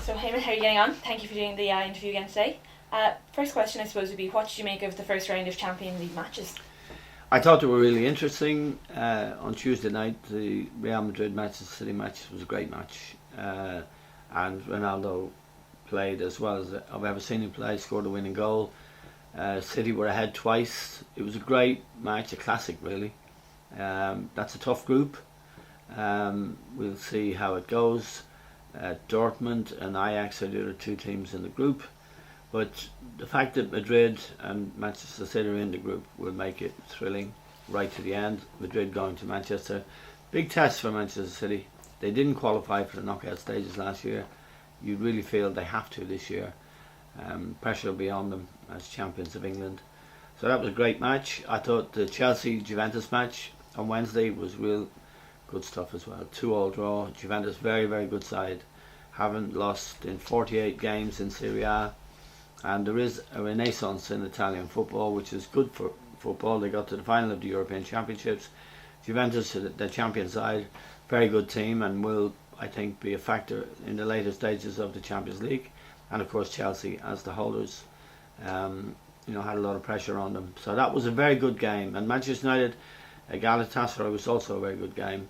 So Eamon, how are you getting on? Thank you for doing the interview again today. First question I suppose would be, what did you make of the first round of Champions League matches? I thought they were really interesting. On Tuesday night, the Real Madrid Manchester City match was a great match, and Ronaldo played as well as I've ever seen him play. Scored a winning goal. City were ahead twice. It was a great match, a classic really. That's a tough group. We'll see how it goes. Dortmund and Ajax are the other two teams in the group, but the fact that Madrid and Manchester City are in the group will make it thrilling right to the end. Madrid going to Manchester, big test for Manchester City. They didn't qualify for the knockout stages last year. You really feel they have to this year. Pressure will be on them as champions of England. So that was a great match. I thought the Chelsea-Juventus match on Wednesday was real good stuff as well. 2-2 draw. Juventus, very, very good side. Haven't lost in 48 games in Serie A. And there is a renaissance in Italian football, which is good for football. They got to the final of the European Championships. Juventus, the champion side, very good team, and will, I think, be a factor in the later stages of the Champions League. And of course Chelsea, as the holders, had a lot of pressure on them. So that was a very good game. And Manchester United, Galatasaray was also a very good game.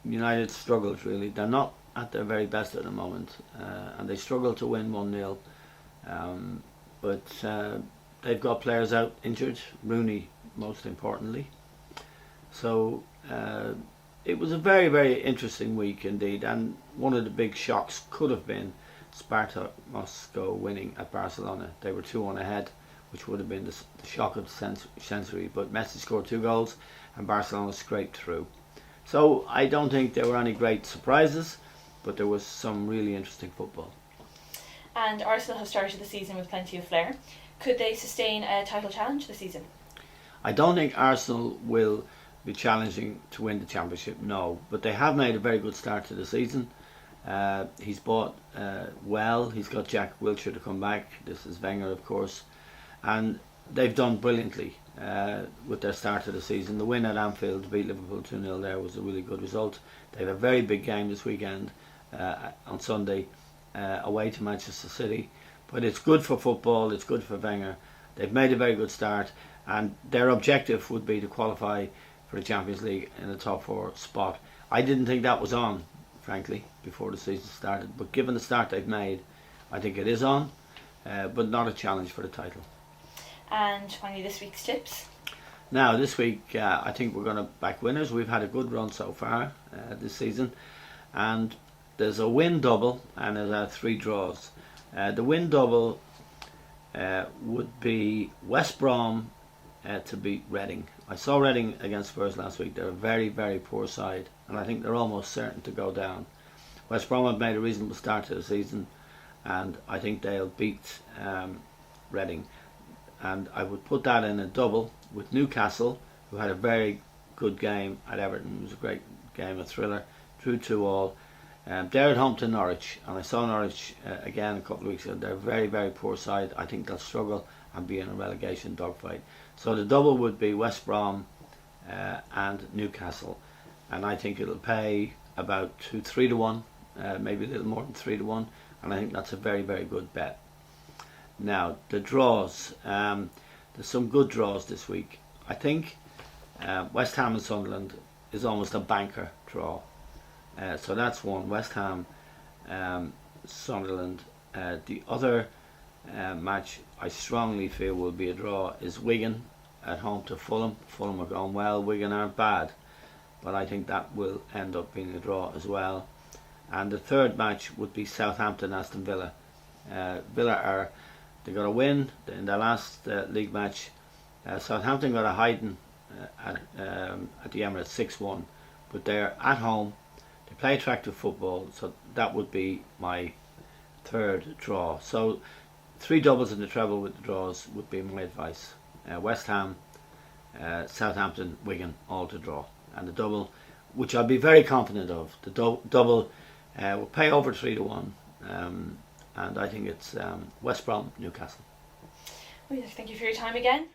United struggled really. They're not at their very best at the moment, and they struggled to win 1-0. But they've got players out injured, Rooney most importantly. So it was a very, very interesting week indeed, and one of the big shocks could have been Sparta Moscow winning at Barcelona. They were 2-1 ahead, which would have been the shock of the century, but Messi scored 2 goals and Barcelona scraped through. So I don't think there were any great surprises, but there was some really interesting football. And Arsenal have started the season with plenty of flair. Could they sustain a title challenge this season? I don't think Arsenal will be challenging to win the championship, no, but they have made a very good start to the season. He's bought well. He's got Jack Wilshere to come back. This is Wenger, of course, and they've done brilliantly with their start of the season. The win at Anfield to beat Liverpool 2-0 there was a really good result. They have a very big game this weekend on Sunday away to Manchester City, but it's good for football, it's good for Wenger. They've made a very good start, and their objective would be to qualify for the Champions League in the top 4 spot. I didn't think that was on, frankly, before the season started, but given the start they've made, I think it is on, but not a challenge for the title. And finally, this week's tips. Now, this week, I think we're going to back winners. We've had a good run so far this season, and there's a win double and there's 3 draws. The win double would be West Brom to beat Reading. I saw Reading against Spurs last week. They're a very, very poor side, and I think they're almost certain to go down. West Brom have made a reasonable start to the season, and I think they'll beat Reading. And I would put that in a double with Newcastle, who had a very good game at Everton. It was a great game, a thriller, drew 2-2. They're at home to Norwich, and I saw Norwich again a couple of weeks ago. They're a very, very poor side. I think they'll struggle and be in a relegation dogfight. So the double would be West Brom and Newcastle, and I think it'll pay about 3 to 1, maybe a little more than 3 to 1, and I think that's a very, very good bet. Now, the draws. There's some good draws this week. I think West Ham and Sunderland is almost a banker draw. So that's one. West Ham, Sunderland. The other match I strongly feel will be a draw is Wigan at home to Fulham. Fulham are going well. Wigan aren't bad, but I think that will end up being a draw as well. And the third match would be Southampton Aston Villa. Villa they got a win in their last league match. Southampton got a hiding at the Emirates 6-1, but they're at home. They play attractive football, so that would be my third draw. So 3 doubles in the treble with the draws would be my advice. West Ham, Southampton, Wigan, all to draw. And the double, which I'll be very confident of, the double will pay over 3 to 1. And I think it's West Brom, Newcastle. Well, thank you for your time again.